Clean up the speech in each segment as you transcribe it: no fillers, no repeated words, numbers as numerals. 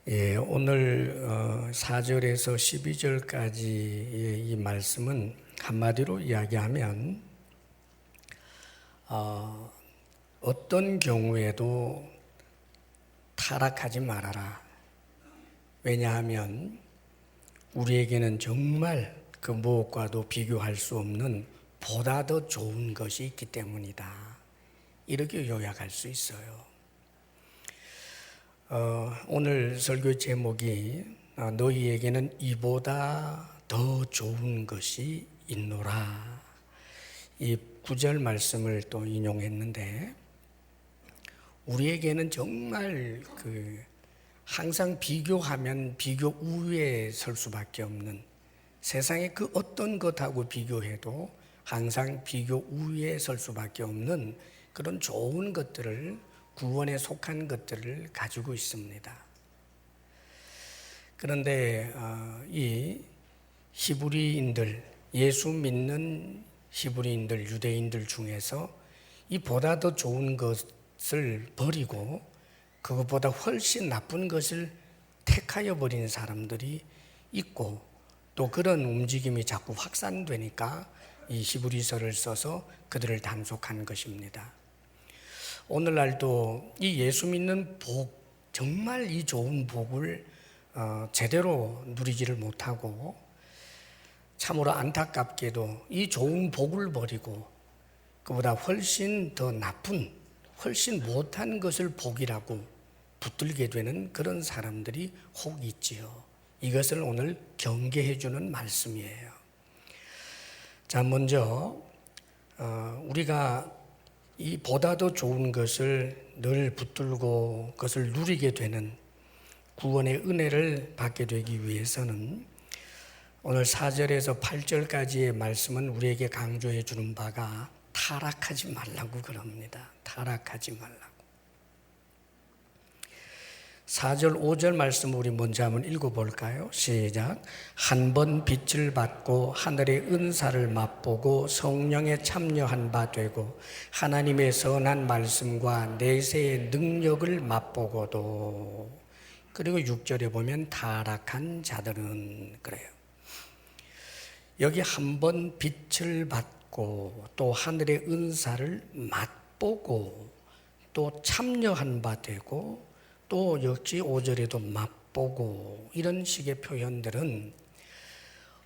오늘 4절에서 12절까지의 이 말씀은 한마디로 이야기하면 어떤 경우에도 타락하지 말아라. 왜냐하면 우리에게는 정말 그 무엇과도 비교할 수 없는 보다 더 좋은 것이 있기 때문이다. 이렇게 요약할 수 있어요. 오늘 설교 제목이 너희에게는 이보다 더 좋은 것이 있노라. 이 9절 말씀을 또 인용했는데, 우리에게는 정말 항상 비교하면 비교 우위에 설 수밖에 없는, 세상의 그 어떤 것하고 비교해도 항상 비교 우위에 설 수밖에 없는 그런 좋은 것들을, 구원에 속한 것들을 가지고 있습니다. 그런데 이 히브리인들, 예수 믿는 히브리인들, 유대인들 중에서 이 보다 더 좋은 것을 버리고 그것보다 훨씬 나쁜 것을 택하여 버린 사람들이 있고, 또 그런 움직임이 자꾸 확산되니까 이 히브리서를 써서 그들을 단속한 것입니다. 오늘날도 이 예수 믿는 복, 정말 이 좋은 복을 제대로 누리지를 못하고, 참으로 안타깝게도 이 좋은 복을 버리고 그보다 훨씬 더 나쁜, 훨씬 못한 것을 복이라고 붙들게 되는 그런 사람들이 혹 있지요. 이것을 오늘 경계해 주는 말씀이에요. 자, 먼저 우리가 이 보다 더 좋은 것을 늘 붙들고 그것을 누리게 되는 구원의 은혜를 받게 되기 위해서는 오늘 4절에서 8절까지의 말씀은 우리에게 강조해 주는 바가 타락하지 말라고 그럽니다. 타락하지 말라고. 4절, 5절 말씀 우리 먼저 한번 읽어볼까요? 시작. 한 번 빛을 받고 하늘의 은사를 맛보고 성령에 참여한 바 되고 하나님의 선한 말씀과 내세의 능력을 맛보고도. 그리고 6절에 보면 타락한 자들은 그래요. 여기 한 번 빛을 받고 또 하늘의 은사를 맛보고 또 참여한 바 되고 또 역시 5절에도 맛보고, 이런 식의 표현들은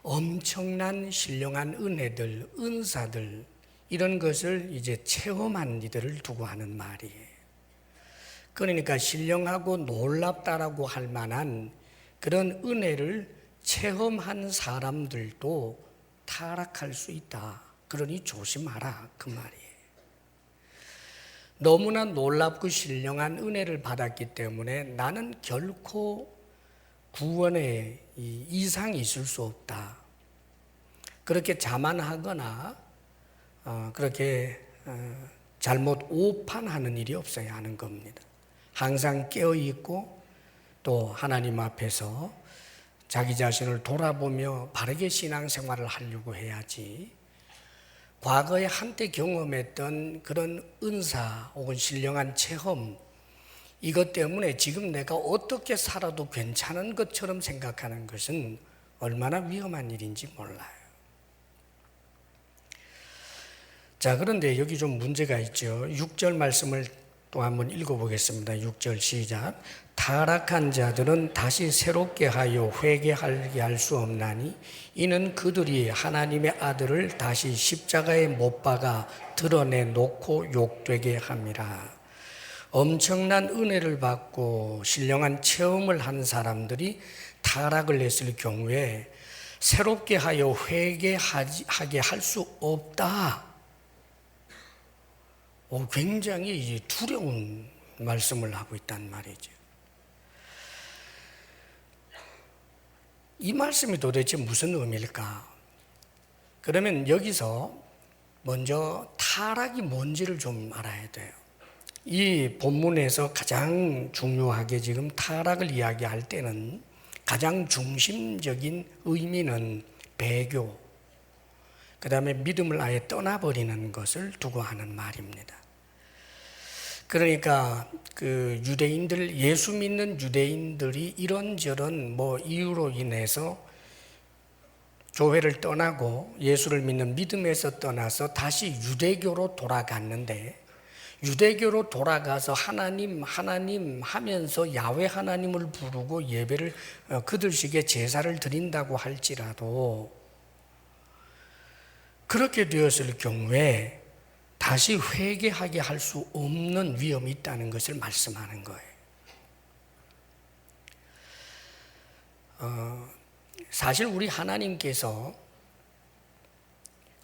엄청난 신령한 은혜들, 은사들, 이런 것을 이제 체험한 이들을 두고 하는 말이에요. 그러니까 신령하고 놀랍다라고 할 만한 그런 은혜를 체험한 사람들도 타락할 수 있다. 그러니 조심하라, 그 말이에요. 너무나 놀랍고 신령한 은혜를 받았기 때문에 나는 결코 구원에 이상이 있을 수 없다. 그렇게 자만하거나 그렇게 잘못 오판하는 일이 없어야 하는 겁니다. 항상 깨어있고 또 하나님 앞에서 자기 자신을 돌아보며 바르게 신앙생활을 하려고 해야지, 과거에 한때 경험했던 그런 은사 혹은 신령한 체험, 이것 때문에 지금 내가 어떻게 살아도 괜찮은 것처럼 생각하는 것은 얼마나 위험한 일인지 몰라요. 자, 그런데 여기 좀 문제가 있죠. 6절 말씀을 또 한번 읽어보겠습니다. 6절 시작. 타락한 자들은 다시 새롭게 하여 회개하게 할 수 없나니 이는 그들이 하나님의 아들을 다시 십자가에 못 박아 드러내놓고 욕되게 함이라. 엄청난 은혜를 받고 신령한 체험을 한 사람들이 타락을 했을 경우에 새롭게 하여 회개하게 할 수 없다. 굉장히 두려운 말씀을 하고 있단 말이죠. 이 말씀이 도대체 무슨 의미일까? 그러면 여기서 먼저 타락이 뭔지를 좀 알아야 돼요. 이 본문에서 가장 중요하게 지금 타락을 이야기할 때는 가장 중심적인 의미는 배교, 그 다음에 믿음을 아예 떠나버리는 것을 두고 하는 말입니다. 그러니까 그 유대인들, 예수 믿는 유대인들이 이런저런 이유로 인해서 교회를 떠나고 예수를 믿는 믿음에서 떠나서 다시 유대교로 돌아갔는데, 유대교로 돌아가서 하나님 하면서 야훼 하나님을 부르고 예배를 그들식의 제사를 드린다고 할지라도 그렇게 되었을 경우에 다시 회개하게 할 수 없는 위험이 있다는 것을 말씀하는 거예요. 사실 우리 하나님께서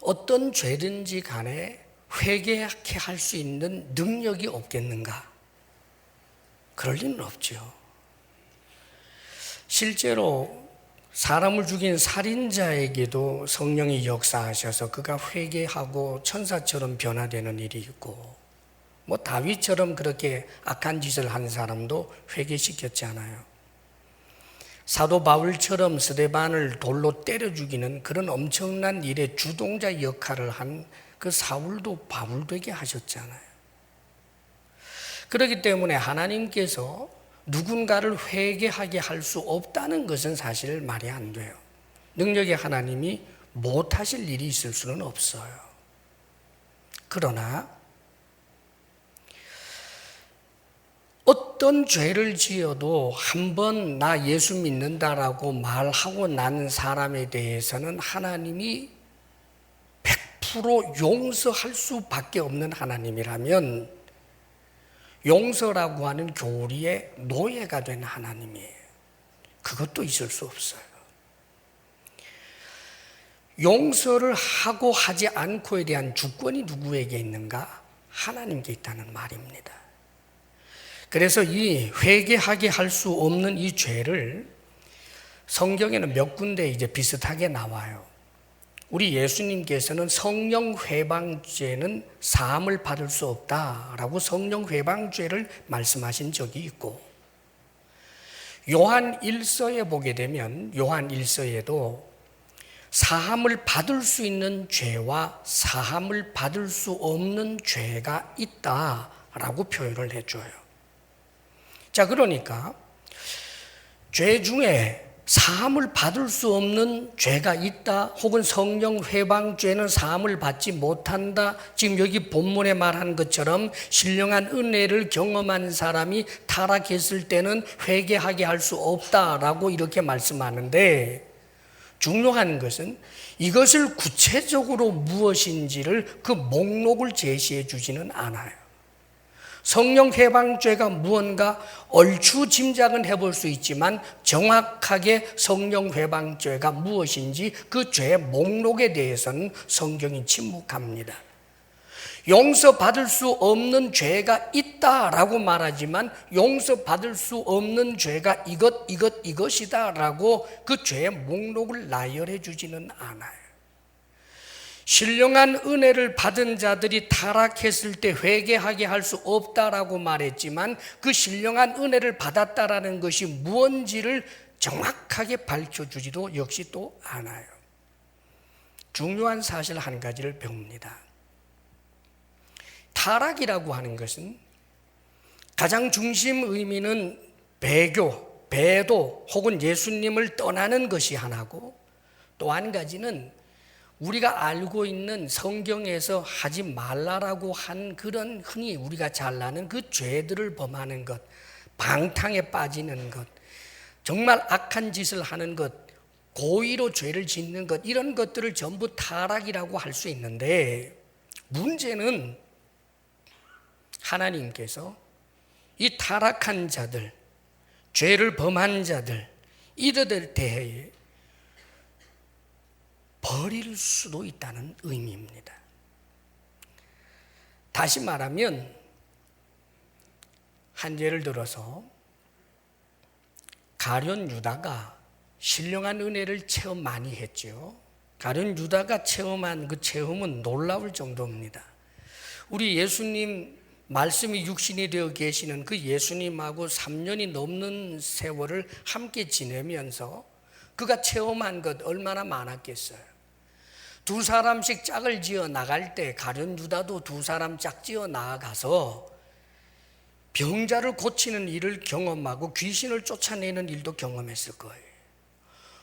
어떤 죄든지 간에 회개하게 할 수 있는 능력이 없겠는가? 그럴 리는 없죠. 실제로 사람을 죽인 살인자에게도 성령이 역사하셔서 그가 회개하고 천사처럼 변화되는 일이 있고, 다윗처럼 그렇게 악한 짓을 한 사람도 회개시켰잖아요. 사도 바울처럼 스데반을 돌로 때려 죽이는 그런 엄청난 일의 주동자 역할을 한 그 사울도 바울 되게 하셨잖아요. 그렇기 때문에 하나님께서 누군가를 회개하게 할 수 없다는 것은 사실 말이 안 돼요. 능력의 하나님이 못하실 일이 있을 수는 없어요. 그러나 어떤 죄를 지어도 한번 나 예수 믿는다라고 말하고 난 사람에 대해서는 하나님이 100% 용서할 수밖에 없는 하나님이라면 용서라고 하는 교리의 노예가 된 하나님이에요. 그것도 있을 수 없어요. 용서를 하고 하지 않고에 대한 주권이 누구에게 있는가? 하나님께 있다는 말입니다. 그래서 이 회개하게 할 수 없는 이 죄를 성경에는 몇 군데 이제 비슷하게 나와요. 우리 예수님께서는 성령 회방죄는 사함을 받을 수 없다라고 성령 회방죄를 말씀하신 적이 있고, 요한 1서에 보게 되면 요한 1서에도 사함을 받을 수 있는 죄와 사함을 받을 수 없는 죄가 있다라고 표현을 해줘요. 자, 그러니까 죄 중에 사함을 받을 수 없는 죄가 있다, 혹은 성령 회방죄는 사함을 받지 못한다. 지금 여기 본문에 말한 것처럼 신령한 은혜를 경험한 사람이 타락했을 때는 회개하게 할 수 없다라고 이렇게 말씀하는데, 중요한 것은 이것을 구체적으로 무엇인지를 그 목록을 제시해 주지는 않아요. 성령 회방죄가 무언가 얼추 짐작은 해볼 수 있지만 정확하게 성령 회방죄가 무엇인지 그 죄의 목록에 대해서는 성경이 침묵합니다. 용서받을 수 없는 죄가 있다라고 말하지만 용서받을 수 없는 죄가 이것이다라고 그 죄의 목록을 나열해 주지는 않아요. 신령한 은혜를 받은 자들이 타락했을 때 회개하게 할 수 없다라고 말했지만 그 신령한 은혜를 받았다라는 것이 무엇인지를 정확하게 밝혀주지도 역시 또 않아요. 중요한 사실 한 가지를 배웁니다. 타락이라고 하는 것은 가장 중심 의미는 배도 혹은 예수님을 떠나는 것이 하나고, 또 한 가지는 우리가 알고 있는 성경에서 하지 말라라고 한 그런 흔히 우리가 잘 아는 그 죄들을 범하는 것, 방탕에 빠지는 것, 정말 악한 짓을 하는 것, 고의로 죄를 짓는 것, 이런 것들을 전부 타락이라고 할 수 있는데, 문제는 하나님께서 이 타락한 자들, 죄를 범한 자들, 이들에 대해 버릴 수도 있다는 의미입니다. 다시 말하면 한 예를 들어서 가룟 유다가 신령한 은혜를 체험 많이 했죠. 가룟 유다가 체험한 그 체험은 놀라울 정도입니다. 우리 예수님 말씀이 육신이 되어 계시는 그 예수님하고 3년이 넘는 세월을 함께 지내면서 그가 체험한 것 얼마나 많았겠어요. 두 사람씩 짝을 지어 나갈 때 가룟 유다도 두 사람 짝 지어 나가서 병자를 고치는 일을 경험하고 귀신을 쫓아내는 일도 경험했을 거예요.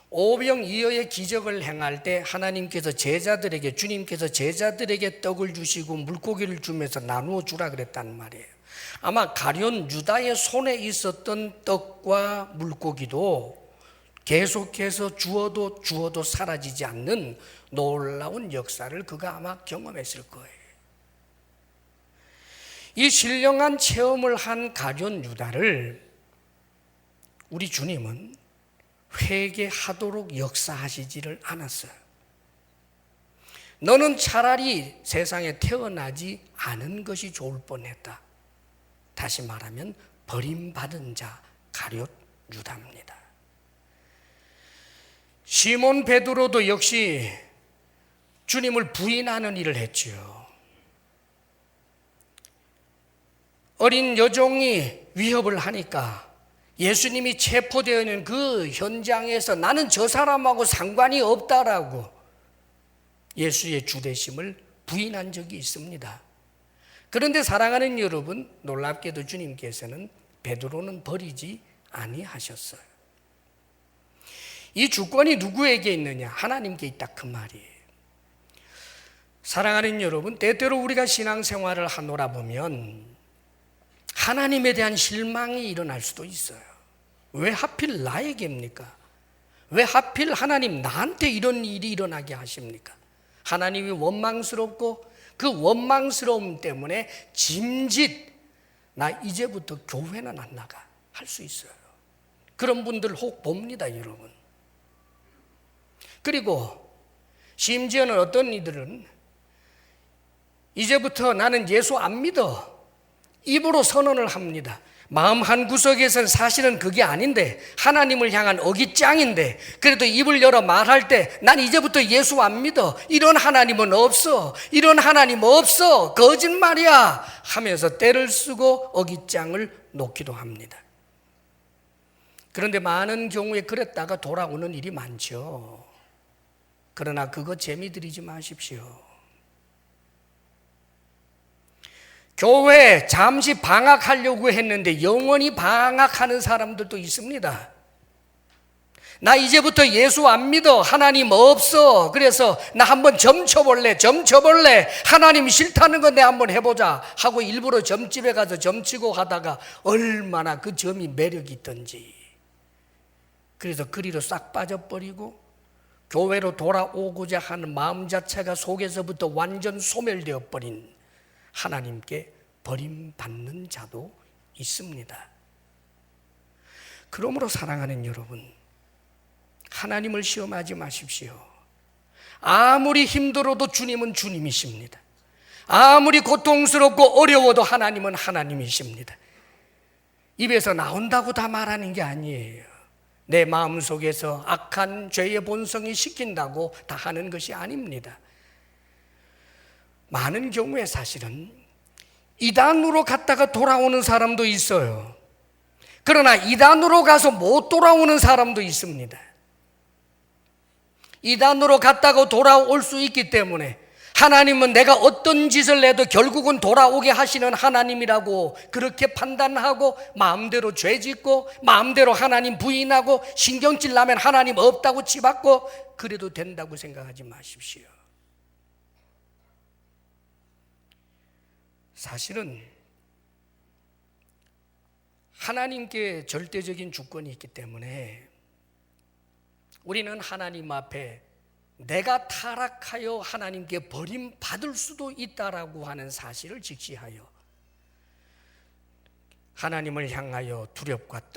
오병이어의 기적을 행할 때 하나님께서 제자들에게, 주님께서 제자들에게 떡을 주시고 물고기를 주면서 나누어 주라 그랬단 말이에요. 아마 가룟 유다의 손에 있었던 떡과 물고기도 계속해서 주어도 사라지지 않는 놀라운 역사를 그가 아마 경험했을 거예요. 이 신령한 체험을 한 가룟 유다를 우리 주님은 회개하도록 역사하시지를 않았어요. 너는 차라리 세상에 태어나지 않은 것이 좋을 뻔했다. 다시 말하면 버림받은 자 가룟 유다입니다. 시몬 베드로도 역시 주님을 부인하는 일을 했지요. 어린 여종이 위협을 하니까 예수님이 체포되어 있는 그 현장에서 나는 저 사람하고 상관이 없다라고 예수의 주되심을 부인한 적이 있습니다. 그런데 사랑하는 여러분, 놀랍게도 주님께서는 베드로는 버리지 아니하셨어요. 이 주권이 누구에게 있느냐? 하나님께 있다, 그 말이에요. 사랑하는 여러분, 때때로 우리가 신앙생활을 하노라 보면 하나님에 대한 실망이 일어날 수도 있어요. 왜 하필 나에게입니까? 왜 하필 하나님 나한테 이런 일이 일어나게 하십니까? 하나님이 원망스럽고 그 원망스러움 때문에 짐짓 나 이제부터 교회는 안 나가 할 수 있어요. 그런 분들 혹 봅니다, 여러분. 그리고 심지어는 어떤 이들은 이제부터 나는 예수 안 믿어 입으로 선언을 합니다. 마음 한구석에서는 사실은 그게 아닌데 하나님을 향한 어깃장인데 그래도 입을 열어 말할 때 난 이제부터 예수 안 믿어, 이런 하나님은 없어, 이런 하나님 없어, 거짓말이야 하면서 떼를 쓰고 어깃장을 놓기도 합니다. 그런데 많은 경우에 그랬다가 돌아오는 일이 많죠. 그러나 그거 재미 들이지 마십시오. 교회 잠시 방학하려고 했는데 영원히 방학하는 사람들도 있습니다. 나 이제부터 예수 안 믿어, 하나님 없어, 그래서 나 한번 점쳐볼래, 하나님 싫다는 건 내 한번 해보자 하고 일부러 점집에 가서 점치고 하다가 얼마나 그 점이 매력이 있던지 그래서 그리로 싹 빠져버리고 교회로 돌아오고자 하는 마음 자체가 속에서부터 완전 소멸되어 버린 하나님께 버림받는 자도 있습니다. 그러므로 사랑하는 여러분, 하나님을 시험하지 마십시오. 아무리 힘들어도 주님은 주님이십니다. 아무리 고통스럽고 어려워도 하나님은 하나님이십니다. 입에서 나온다고 다 말하는 게 아니에요. 내 마음속에서 악한 죄의 본성이 시킨다고 다 하는 것이 아닙니다. 많은 경우에 사실은 이단으로 갔다가 돌아오는 사람도 있어요. 그러나 이단으로 가서 못 돌아오는 사람도 있습니다. 이단으로 갔다가 돌아올 수 있기 때문에 하나님은 내가 어떤 짓을 해도 결국은 돌아오게 하시는 하나님이라고 그렇게 판단하고 마음대로 죄짓고 마음대로 하나님 부인하고 신경질 나면 하나님 없다고 치받고 그래도 된다고 생각하지 마십시오. 사실은 하나님께 절대적인 주권이 있기 때문에 우리는 하나님 앞에 내가 타락하여 하나님께 버림받을 수도 있다라고 하는 사실을 직시하여 하나님을 향하여 두려움과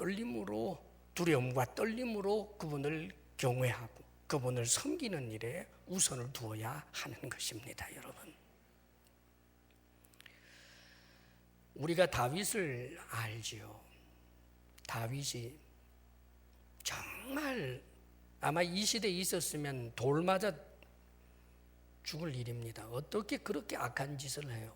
떨림으로 그분을 경외하고 그분을 섬기는 일에 우선을 두어야 하는 것입니다. 여러분, 우리가 다윗을 알지요. 다윗이 정말 아마 이 시대에 있었으면 돌 맞아 죽을 일입니다. 어떻게 그렇게 악한 짓을 해요?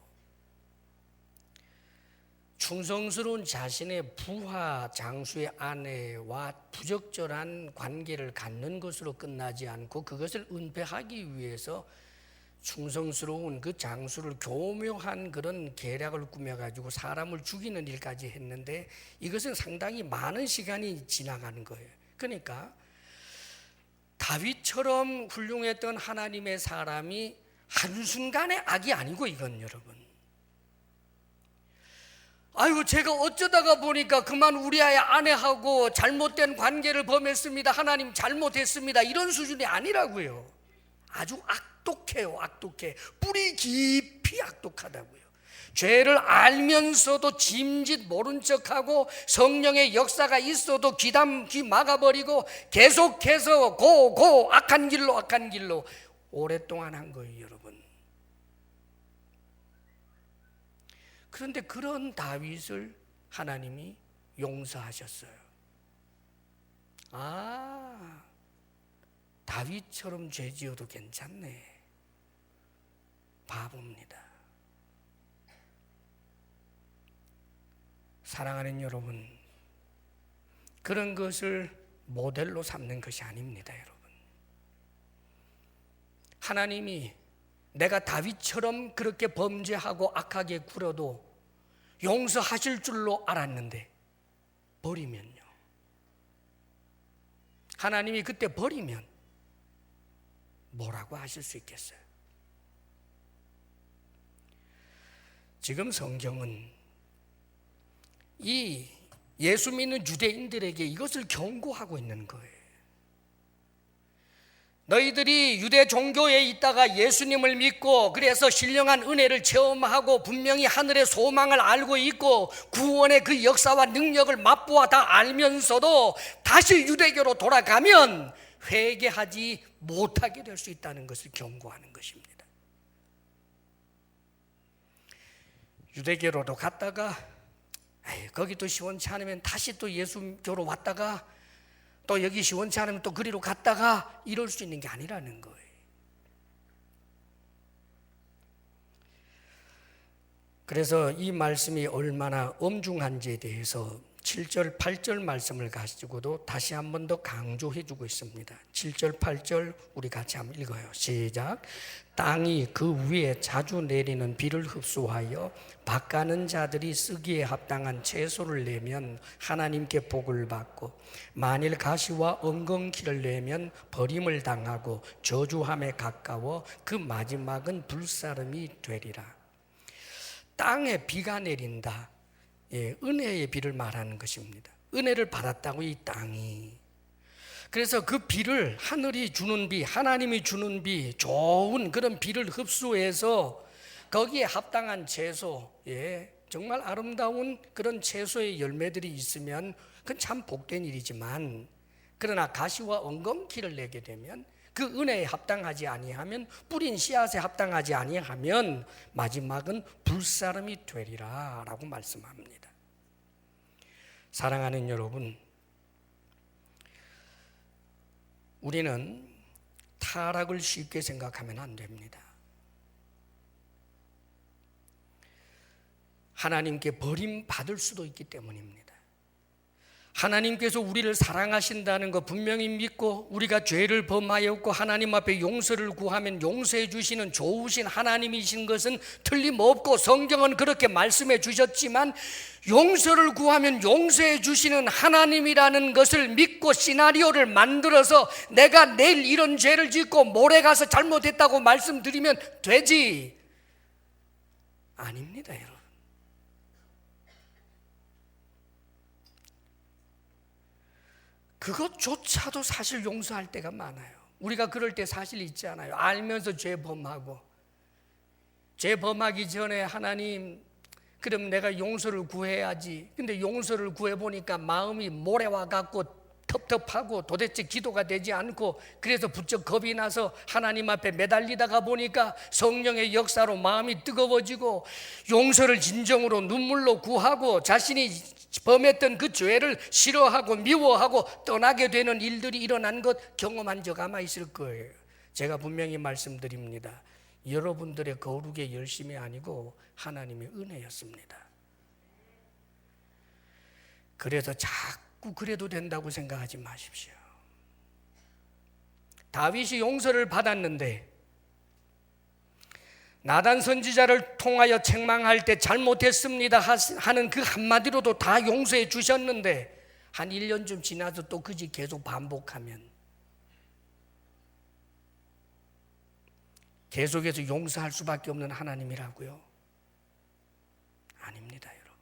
충성스러운 자신의 부하 장수의 아내와 부적절한 관계를 갖는 것으로 끝나지 않고 그것을 은폐하기 위해서 충성스러운 그 장수를 교묘한 그런 계략을 꾸며가지고 사람을 죽이는 일까지 했는데 이것은 상당히 많은 시간이 지나가는 거예요. 그러니까 다윗처럼 훌륭했던 하나님의 사람이 한순간의 악이 아니고, 이건 여러분, 아이고 제가 어쩌다가 보니까 그만 우리 아내하고 잘못된 관계를 범했습니다, 하나님 잘못했습니다, 이런 수준이 아니라고요. 아주 악독해요. 악독해. 뿌리 깊이 악독하다고요. 죄를 알면서도 짐짓 모른 척하고 성령의 역사가 있어도 귀 막아버리고 계속해서 악한 길로 오랫동안 한 거예요, 여러분. 그런데 그런 다윗을 하나님이 용서하셨어요. 다윗처럼 죄 지어도 괜찮네. 바보입니다. 사랑하는 여러분, 그런 것을 모델로 삼는 것이 아닙니다, 여러분. 하나님이 내가 다윗처럼 그렇게 범죄하고 악하게 굴어도 용서하실 줄로 알았는데 버리면요, 하나님이 그때 버리면 뭐라고 하실 수 있겠어요? 지금 성경은 이 예수 믿는 유대인들에게 이것을 경고하고 있는 거예요. 너희들이 유대 종교에 있다가 예수님을 믿고 그래서 신령한 은혜를 체험하고 분명히 하늘의 소망을 알고 있고 구원의 그 역사와 능력을 맛보아 다 알면서도 다시 유대교로 돌아가면 회개하지 못하게 될 수 있다는 것을 경고하는 것입니다. 유대교로도 갔다가 거기도 시원치 않으면 다시 또 예수교로 왔다가 또 여기 시원치 않으면 또 그리로 갔다가 이럴 수 있는 게 아니라는 거예요. 그래서 이 말씀이 얼마나 엄중한지에 대해서 7절, 8절 말씀을 가지고도 다시 한 번 더 강조해 주고 있습니다. 7절, 8절 우리 같이 한번 읽어요. 시작. 땅이 그 위에 자주 내리는 비를 흡수하여 밭가는 자들이 쓰기에 합당한 채소를 내면 하나님께 복을 받고 만일 가시와 엉겅퀴를 내면 버림을 당하고 저주함에 가까워 그 마지막은 불사름이 되리라. 땅에 비가 내린다. 은혜의 비를 말하는 것입니다. 은혜를 받았다고 이 땅이. 그래서 그 비를 하늘이 주는 비, 하나님이 주는 비, 좋은 그런 비를 흡수해서 거기에 합당한 채소, 정말 아름다운 그런 채소의 열매들이 있으면 그건 참 복된 일이지만, 그러나 가시와 엉겅퀴를 내게 되면, 그 은혜에 합당하지 아니하면, 뿌린 씨앗에 합당하지 아니하면 마지막은 불사름이 되리라 라고 말씀합니다. 사랑하는 여러분, 우리는 타락을 쉽게 생각하면 안 됩니다. 하나님께 버림받을 수도 있기 때문입니다. 하나님께서 우리를 사랑하신다는 거 분명히 믿고 우리가 죄를 범하였고 하나님 앞에 용서를 구하면 용서해 주시는 좋으신 하나님이신 것은 틀림없고 성경은 그렇게 말씀해 주셨지만, 용서를 구하면 용서해 주시는 하나님이라는 것을 믿고 시나리오를 만들어서 내가 내일 이런 죄를 짓고 모레 가서 잘못했다고 말씀드리면 되지, 아닙니다, 여러분. 그것조차도 사실 용서할 때가 많아요. 우리가 그럴 때 사실 있지 않아요? 알면서 죄 범하고, 죄 범하기 전에 하나님, 그럼 내가 용서를 구해야지. 근데 용서를 구해보니까 마음이 모래와 같고 텁텁하고 도대체 기도가 되지 않고, 그래서 부쩍 겁이 나서 하나님 앞에 매달리다가 보니까 성령의 역사로 마음이 뜨거워지고 용서를 진정으로 눈물로 구하고 자신이 범했던 그 죄를 싫어하고 미워하고 떠나게 되는 일들이 일어난 것 경험한 적 아마 있을 거예요. 제가 분명히 말씀드립니다. 여러분들의 거룩의 열심이 아니고 하나님의 은혜였습니다. 그래서 자꾸 그래도 된다고 생각하지 마십시오. 다윗이 용서를 받았는데 나단 선지자를 통하여 책망할 때 잘못했습니다 하는 그 한마디로도 다 용서해 주셨는데 한 1년쯤 지나서 또 그 짓 계속 반복하면 계속해서 용서할 수밖에 없는 하나님이라고요? 아닙니다, 여러분.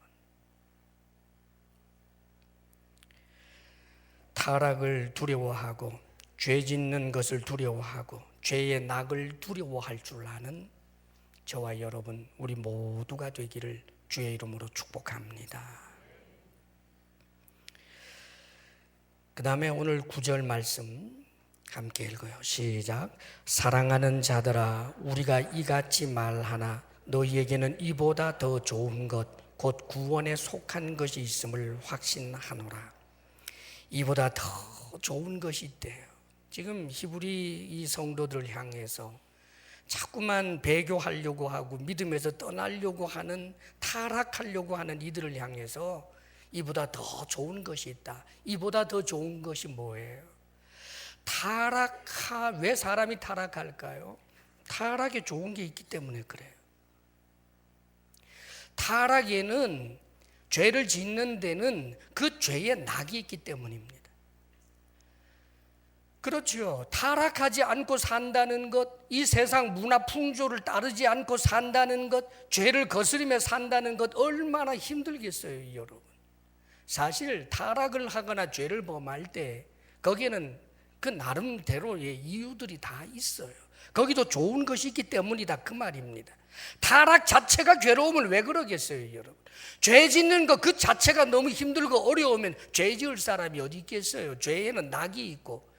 타락을 두려워하고 죄 짓는 것을 두려워하고 죄의 낙을 두려워할 줄 아는 저와 여러분, 우리 모두가 되기를 주의 이름으로 축복합니다. 그 다음에 오늘 9절 말씀 함께 읽어요. 시작. 사랑하는 자들아, 우리가 이같이 말하나 너희에게는 이보다 더 좋은 것, 곧 구원에 속한 것이 있음을 확신하노라. 이보다 더 좋은 것이 있대요. 지금 히브리 이 성도들을 향해서 자꾸만 배교하려고 하고 믿음에서 떠나려고 하는, 타락하려고 하는 이들을 향해서 이보다 더 좋은 것이 있다. 이보다 더 좋은 것이 뭐예요? 왜 사람이 타락할까요? 타락에 좋은 게 있기 때문에 그래요. 타락에는, 죄를 짓는 데는 그 죄의 낙이 있기 때문입니다. 그렇죠. 타락하지 않고 산다는 것, 이 세상 문화 풍조를 따르지 않고 산다는 것, 죄를 거스리며 산다는 것 얼마나 힘들겠어요, 여러분. 사실 타락을 하거나 죄를 범할 때 거기에는 그 나름대로의 이유들이 다 있어요. 거기도 좋은 것이 있기 때문이다, 그 말입니다. 타락 자체가 괴로움을 왜 그러겠어요, 여러분. 죄 짓는 것 그 자체가 너무 힘들고 어려우면 죄 지을 사람이 어디 있겠어요. 죄에는 낙이 있고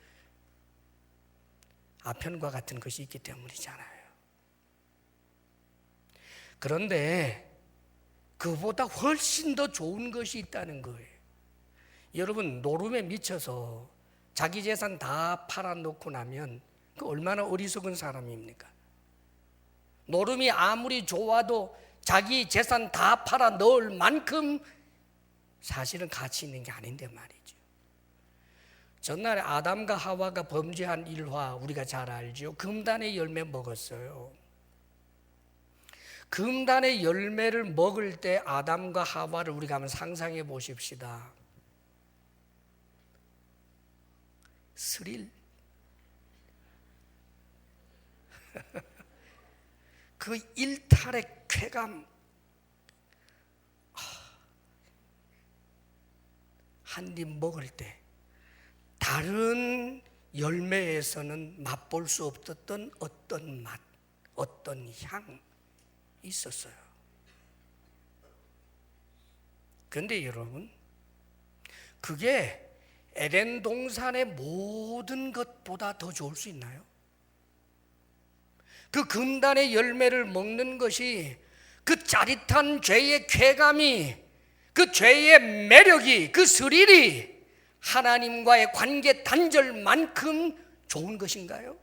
아편과 같은 것이 있기 때문이잖아요. 그런데 그보다 훨씬 더 좋은 것이 있다는 거예요. 여러분, 노름에 미쳐서 자기 재산 다 팔아놓고 나면 그 얼마나 어리석은 사람입니까? 노름이 아무리 좋아도 자기 재산 다 팔아 넣을 만큼 사실은 가치 있는 게 아닌데 말이죠. 전날에 아담과 하와가 범죄한 일화 우리가 잘 알죠. 금단의 열매 먹었어요. 금단의 열매를 먹을 때 아담과 하와를 우리가 한번 상상해 보십시다. 스릴. 그 일탈의 쾌감. 한 입 먹을 때 다른 열매에서는 맛볼 수 없었던 어떤 맛, 어떤 향 있었어요. 그런데 여러분, 그게 에덴 동산의 모든 것보다 더 좋을 수 있나요? 그 금단의 열매를 먹는 것이 그 짜릿한 죄의 쾌감이, 그 죄의 매력이, 그 스릴이 하나님과의 관계 단절만큼 좋은 것인가요?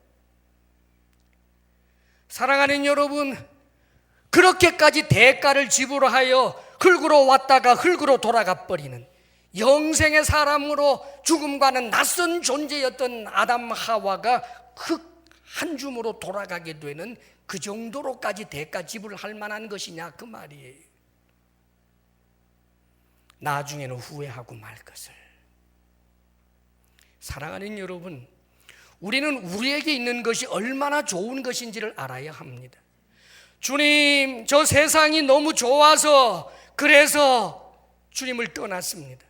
사랑하는 여러분, 그렇게까지 대가를 지불하여 흙으로 왔다가 흙으로 돌아가 버리는 영생의 사람으로 죽음과는 낯선 존재였던 아담 하와가 흙 한 줌으로 돌아가게 되는 그 정도로까지 대가 지불할 만한 것이냐, 그 말이에요. 나중에는 후회하고 말 것을. 사랑하는 여러분, 우리는 우리에게 있는 것이 얼마나 좋은 것인지를 알아야 합니다. 주님, 저 세상이 너무 좋아서 그래서 주님을 떠났습니다.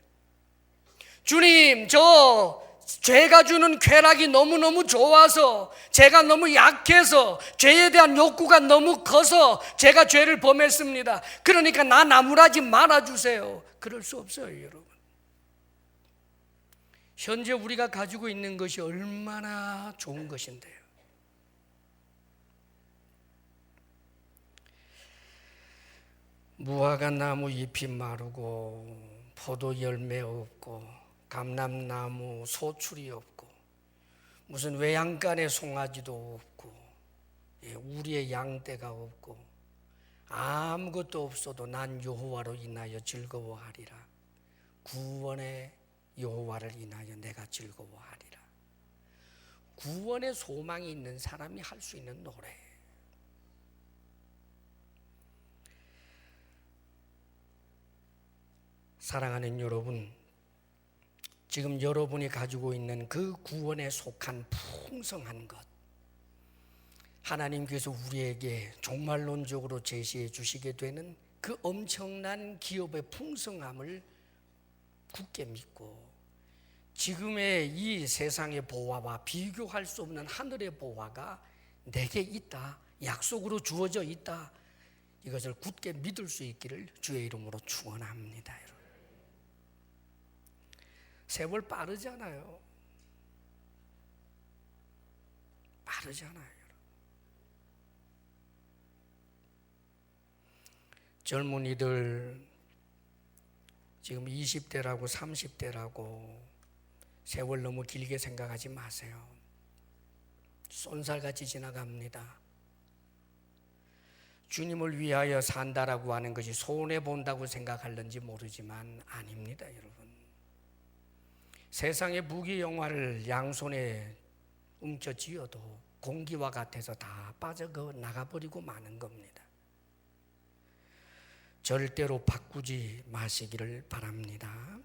주님, 저 죄가 주는 쾌락이 너무너무 좋아서, 제가 너무 약해서, 죄에 대한 욕구가 너무 커서 제가 죄를 범했습니다. 그러니까 나 나무라지 말아주세요. 그럴 수 없어요, 여러분. 현재 우리가 가지고 있는 것이 얼마나 좋은 것인데요. 무화과 나무 잎이 마르고 포도 열매 없고 감람나무 소출이 없고 무슨 외양간의 송아지도 없고 우리의 양떼가 없고 아무것도 없어도 난 여호와로 인하여 즐거워하리라. 구원의 여호와를 인하여 내가 즐거워하리라. 구원의 소망이 있는 사람이 할 수 있는 노래. 사랑하는 여러분, 지금 여러분이 가지고 있는 그 구원에 속한 풍성한 것, 하나님께서 우리에게 종말론적으로 제시해 주시게 되는 그 엄청난 기업의 풍성함을 굳게 믿고, 지금의 이 세상의 보화와 비교할 수 없는 하늘의 보화가 내게 있다, 약속으로 주어져 있다, 이것을 굳게 믿을 수 있기를 주의 이름으로 축원합니다. 여러분, 세월 빠르잖아요. 젊은이들 지금 20대라고 30대라고 세월 너무 길게 생각하지 마세요. 쏜살같이 지나갑니다. 주님을 위하여 산다라고 하는 것이 손해본다고 생각할는지 모르지만 아닙니다, 여러분. 세상의 부귀영화를 양손에 움켜쥐어도 공기와 같아서 다 빠져 나가버리고 마는 겁니다. 절대로 바꾸지 마시기를 바랍니다.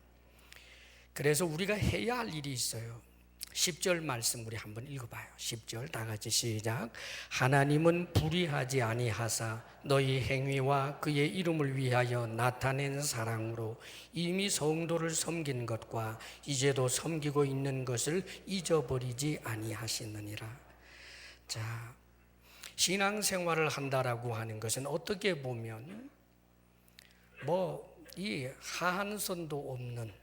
그래서 우리가 해야 할 일이 있어요. 10절 말씀 우리 한번 읽어봐요. 10절 다 같이 시작. 하나님은 불의하지 아니하사 너희 행위와 그의 이름을 위하여 나타낸 사랑으로 이미 성도를 섬긴 것과 이제도 섬기고 있는 것을 잊어버리지 아니하시느니라. 자, 신앙생활을 한다라고 하는 것은 어떻게 보면 이 하한선도 없는,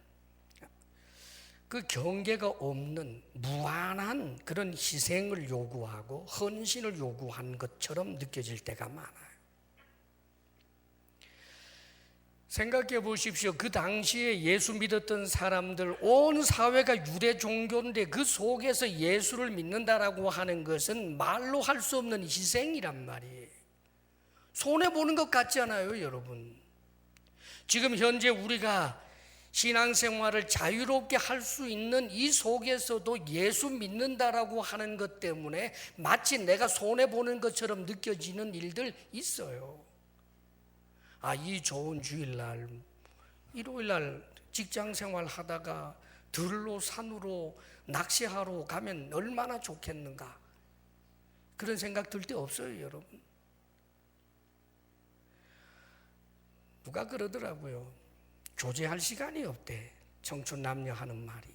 그 경계가 없는 무한한 그런 희생을 요구하고 헌신을 요구한 것처럼 느껴질 때가 많아요. 생각해 보십시오. 그 당시에 예수 믿었던 사람들, 온 사회가 유대 종교인데 그 속에서 예수를 믿는다라고 하는 것은 말로 할 수 없는 희생이란 말이에요. 손해보는 것 같지 않아요, 여러분? 지금 현재 우리가 신앙생활을 자유롭게 할 수 있는 이 속에서도 예수 믿는다라고 하는 것 때문에 마치 내가 손해보는 것처럼 느껴지는 일들 있어요. 이 좋은 주일날, 일요일날 직장생활 하다가 들로 산으로 낚시하러 가면 얼마나 좋겠는가, 그런 생각 들 때 없어요, 여러분? 누가 그러더라고요. 교제할 시간이 없대, 청춘 남녀 하는 말이.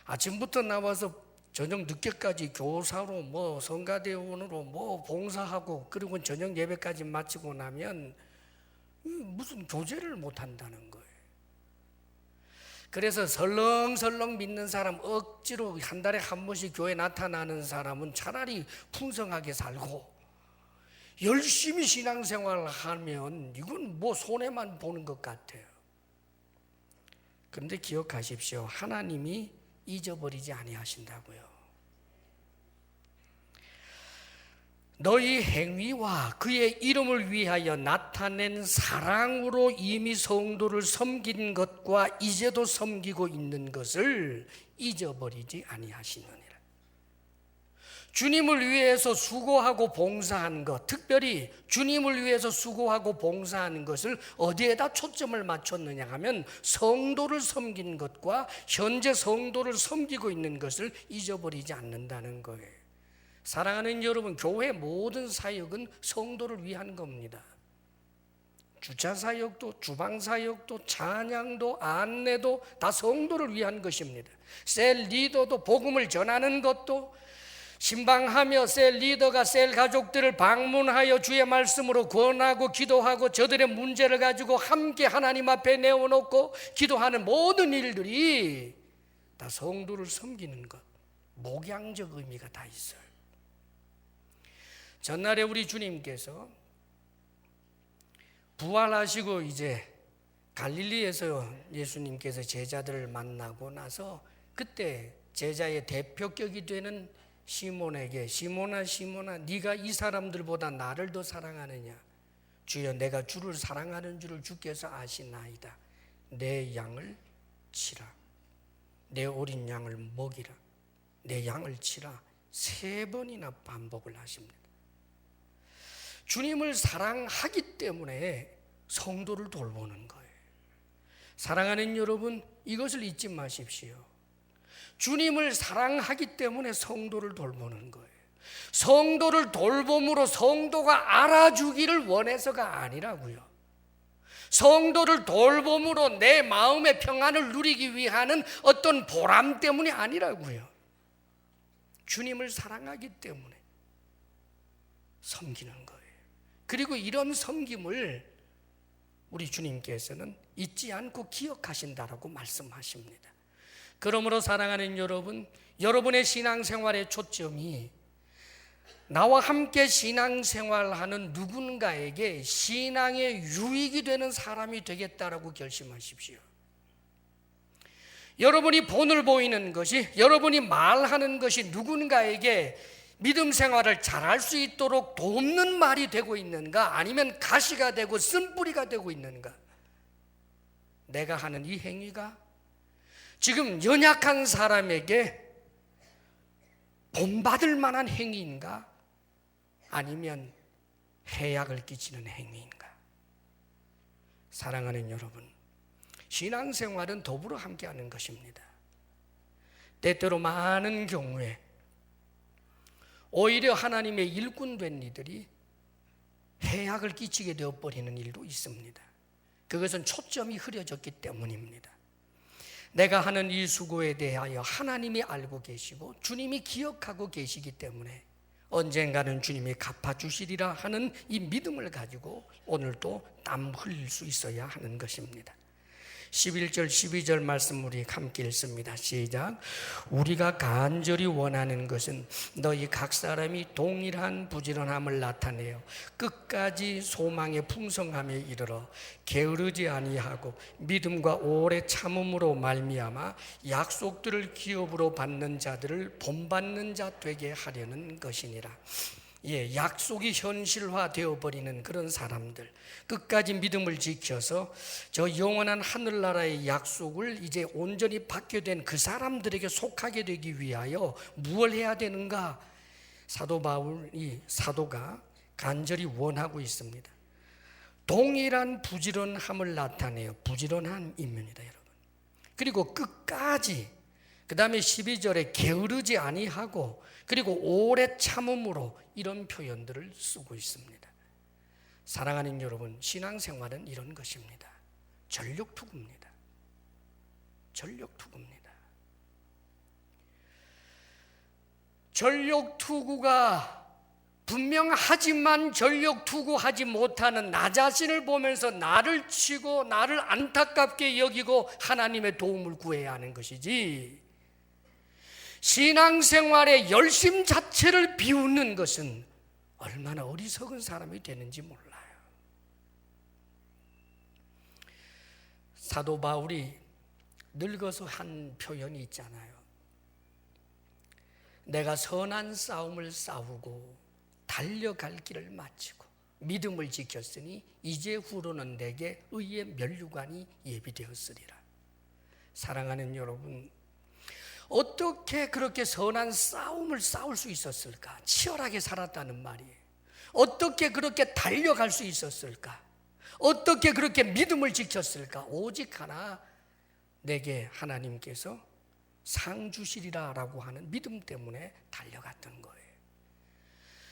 아침부터 나와서 저녁 늦게까지 교사로 성가대원으로 봉사하고, 그리고 저녁 예배까지 마치고 나면 무슨 교제를 못 한다는 거예요. 그래서 설렁설렁 믿는 사람, 억지로 한 달에 한 번씩 교회 나타나는 사람은 차라리 풍성하게 살고, 열심히 신앙생활을 하면 이건 손해만 보는 것 같아요. 그런데 기억하십시오. 하나님이 잊어버리지 아니하신다고요. 너희 행위와 그의 이름을 위하여 나타낸 사랑으로 이미 성도를 섬긴 것과 이제도 섬기고 있는 것을 잊어버리지 아니하시느니라. 주님을 위해서 수고하고 봉사한 것, 특별히 주님을 위해서 수고하고 봉사하는 것을 어디에다 초점을 맞췄느냐 하면 성도를 섬긴 것과 현재 성도를 섬기고 있는 것을 잊어버리지 않는다는 거예요. 사랑하는 여러분, 교회 모든 사역은 성도를 위한 겁니다. 주차사역도, 주방사역도, 찬양도, 안내도 다 성도를 위한 것입니다. 셀 리더도, 복음을 전하는 것도, 신방하며 셀 리더가 셀 가족들을 방문하여 주의 말씀으로 권하고 기도하고 저들의 문제를 가지고 함께 하나님 앞에 내어놓고 기도하는 모든 일들이 다 성도를 섬기는 것, 목양적 의미가 다 있어요. 전날에 우리 주님께서 부활하시고 이제 갈릴리에서 예수님께서 제자들을 만나고 나서 그때 제자의 대표격이 되는 시몬에게, 시몬아 시몬아, 네가 이 사람들보다 나를 더 사랑하느냐? 주여, 내가 주를 사랑하는 줄을 주께서 아시나이다. 내 양을 치라, 내 어린 양을 먹이라, 내 양을 치라, 3번이나 반복을 하십니다. 주님을 사랑하기 때문에 성도를 돌보는 거예요. 사랑하는 여러분, 이것을 잊지 마십시오. 주님을 사랑하기 때문에 성도를 돌보는 거예요. 성도를 돌봄으로 성도가 알아주기를 원해서가 아니라고요. 성도를 돌봄으로 내 마음의 평안을 누리기 위한 어떤 보람 때문이 아니라고요. 주님을 사랑하기 때문에 섬기는 거예요. 그리고 이런 섬김을 우리 주님께서는 잊지 않고 기억하신다라고 말씀하십니다. 그러므로 사랑하는 여러분, 여러분의 신앙생활의 초점이 나와 함께 신앙생활하는 누군가에게 신앙의 유익이 되는 사람이 되겠다라고 결심하십시오. 여러분이 본을 보이는 것이, 여러분이 말하는 것이 누군가에게 믿음 생활을 잘할 수 있도록 돕는 말이 되고 있는가, 아니면 가시가 되고 쓴뿌리가 되고 있는가? 내가 하는 이 행위가 지금 연약한 사람에게 본받을 만한 행위인가, 아니면 해악을 끼치는 행위인가? 사랑하는 여러분, 신앙생활은 더불어 함께하는 것입니다. 때때로 많은 경우에 오히려 하나님의 일꾼 된 이들이 해악을 끼치게 되어버리는 일도 있습니다. 그것은 초점이 흐려졌기 때문입니다. 내가 하는 이 수고에 대하여 하나님이 알고 계시고 주님이 기억하고 계시기 때문에 언젠가는 주님이 갚아주시리라 하는 이 믿음을 가지고 오늘도 땀 흘릴 수 있어야 하는 것입니다. 11절 12절 말씀 우리 함께 읽습니다. 시작. 우리가 간절히 원하는 것은 너희 각 사람이 동일한 부지런함을 나타내어 끝까지 소망의 풍성함에 이르러 게으르지 아니하고 믿음과 오래 참음으로 말미암아 약속들을 기업으로 받는 자들을 본받는 자 되게 하려는 것이니라. 약속이 현실화되어 버리는 그런 사람들, 끝까지 믿음을 지켜서 저 영원한 하늘나라의 약속을 이제 온전히 받게 된 그 사람들에게 속하게 되기 위하여 무엇을 해야 되는가? 사도 바울이, 사도가 간절히 원하고 있습니다. 동일한 부지런함을 나타내요. 부지런한 인면이다, 여러분. 그리고 끝까지, 그 다음에 12절에 게으르지 아니하고, 그리고 오래 참음으로, 이런 표현들을 쓰고 있습니다. 사랑하는 여러분, 신앙생활은 이런 것입니다. 전력투구입니다. 전력투구입니다. 전력투구가 분명하지만 전력투구하지 못하는 나 자신을 보면서 나를 치고 나를 안타깝게 여기고 하나님의 도움을 구해야 하는 것이지, 신앙생활의 열심 자체를 비웃는 것은 얼마나 어리석은 사람이 되는지 몰라요. 사도 바울이 늙어서 한 표현이 있잖아요. 내가 선한 싸움을 싸우고 달려갈 길을 마치고 믿음을 지켰으니 이제 후로는 내게 의의 면류관이 예비되었으리라. 사랑하는 여러분, 어떻게 그렇게 선한 싸움을 싸울 수 있었을까? 치열하게 살았다는 말이에요. 어떻게 그렇게 달려갈 수 있었을까? 어떻게 그렇게 믿음을 지켰을까? 오직 하나, 내게 하나님께서 상 주시리라 라고 하는 믿음 때문에 달려갔던 거예요.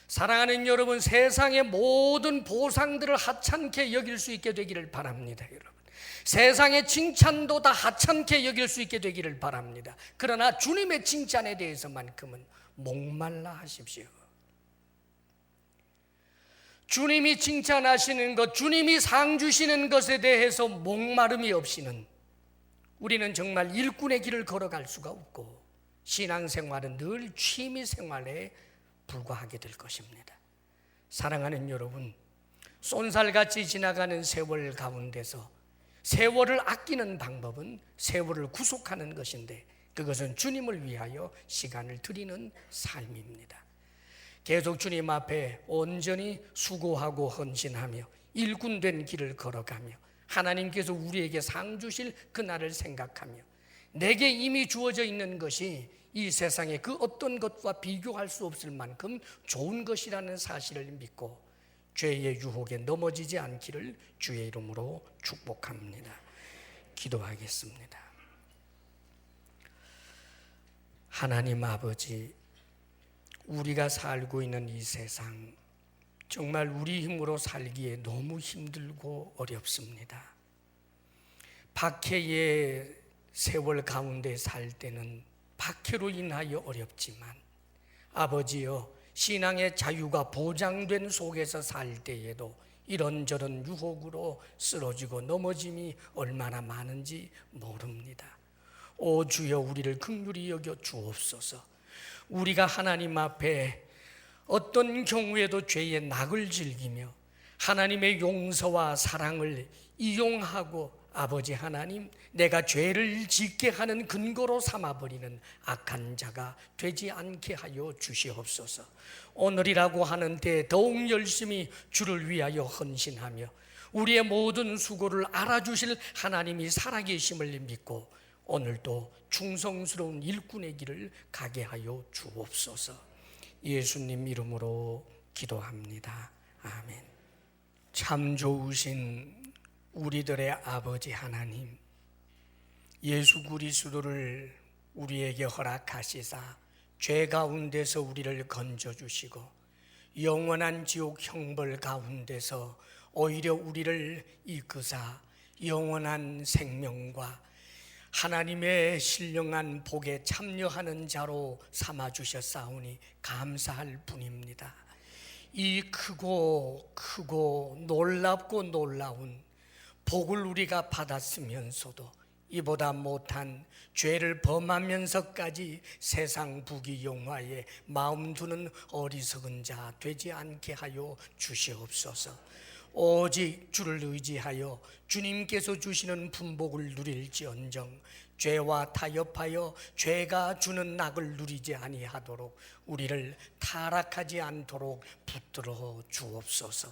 사랑하는 여러분, 세상의 모든 보상들을 하찮게 여길 수 있게 되기를 바랍니다, 여러분. 세상의 칭찬도 다 하찮게 여길 수 있게 되기를 바랍니다. 그러나 주님의 칭찬에 대해서만큼은 목말라 하십시오. 주님이 칭찬하시는 것, 주님이 상 주시는 것에 대해서 목마름이 없이는 우리는 정말 일꾼의 길을 걸어갈 수가 없고 신앙생활은 늘 취미생활에 불과하게 될 것입니다. 사랑하는 여러분, 쏜살같이 지나가는 세월 가운데서 세월을 아끼는 방법은 세월을 구속하는 것인데, 그것은 주님을 위하여 시간을 드리는 삶입니다. 계속 주님 앞에 온전히 수고하고 헌신하며 일꾼된 길을 걸어가며 하나님께서 우리에게 상 주실 그날을 생각하며 내게 이미 주어져 있는 것이 이 세상의 그 어떤 것과 비교할 수 없을 만큼 좋은 것이라는 사실을 믿고 죄의 유혹에 넘어지지 않기를 주의 이름으로 축복합니다. 기도하겠습니다. 하나님 아버지, 우리가 살고 있는 이 세상 정말 우리 힘으로 살기에 너무 힘들고 어렵습니다. 박해의 세월 가운데 살 때는 박해로 인하여 어렵지만 아버지여, 신앙의 자유가 보장된 속에서 살 때에도 이런저런 유혹으로 쓰러지고 넘어짐이 얼마나 많은지 모릅니다. 오 주여, 우리를 긍휼히 여겨 주옵소서. 우리가 하나님 앞에 어떤 경우에도 죄의 낙을 즐기며 하나님의 용서와 사랑을 이용하고 아버지 하나님, 내가 죄를 짓게 하는 근거로 삼아버리는 악한 자가 되지 않게 하여 주시옵소서. 오늘이라고 하는 때 더욱 열심히 주를 위하여 헌신하며 우리의 모든 수고를 알아주실 하나님이 살아계심을 믿고 오늘도 충성스러운 일꾼의 길을 가게 하여 주옵소서. 예수님 이름으로 기도합니다. 아멘. 참 좋으신 우리들의 아버지 하나님, 예수 그리스도를 우리에게 허락하시사 죄 가운데서 우리를 건져주시고 영원한 지옥 형벌 가운데서 오히려 우리를 이끄사 영원한 생명과 하나님의 신령한 복에 참여하는 자로 삼아주셨사오니 감사할 뿐입니다. 이 크고 놀랍고 놀라운 복을 우리가 받았으면서도 이보다 못한 죄를 범하면서까지 세상 부귀영화에 마음 두는 어리석은 자 되지 않게 하여 주시옵소서. 오직 주를 의지하여 주님께서 주시는 분복을 누릴지언정 죄와 타협하여 죄가 주는 낙을 누리지 아니하도록 우리를 타락하지 않도록 붙들어 주옵소서.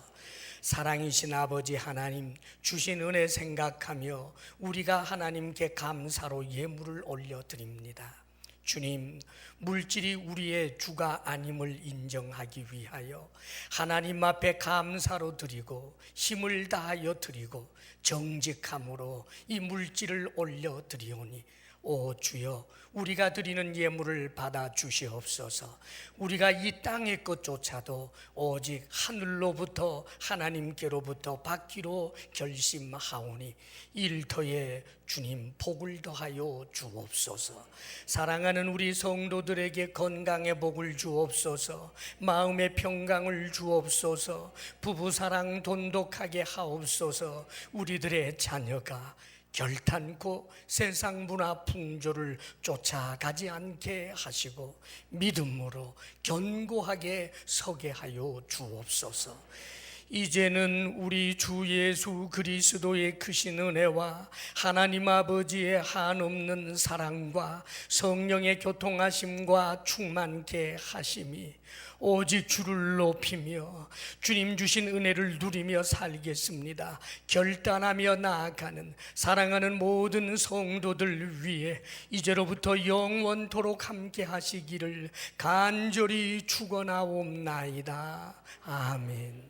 사랑이신 아버지 하나님, 주신 은혜 생각하며 우리가 하나님께 감사로 예물을 올려드립니다. 주님, 물질이 우리의 주가 아님을 인정하기 위하여 하나님 앞에 감사로 드리고 힘을 다하여 드리고 정직함으로 이 물질을 올려드리오니 오 주여, 우리가 드리는 예물을 받아 주시옵소서. 우리가 이 땅의 것조차도 오직 하늘로부터 하나님께로부터 받기로 결심하오니 일터에 주님 복을 더하여 주옵소서. 사랑하는 우리 성도들에게 건강의 복을 주옵소서. 마음의 평강을 주옵소서. 부부사랑 돈독하게 하옵소서. 우리들의 자녀가 결탄코 세상 문화 풍조를 쫓아가지 않게 하시고 믿음으로 견고하게 서게 하여 주옵소서. 이제는 우리 주 예수 그리스도의 크신 은혜와 하나님 아버지의 한없는 사랑과 성령의 교통하심과 충만케 하심이 오직 주를 높이며 주님 주신 은혜를 누리며 살겠습니다. 결단하며 나아가는 사랑하는 모든 성도들 위해 이제로부터 영원토록 함께 하시기를 간절히 축원하옵나이다. 아멘.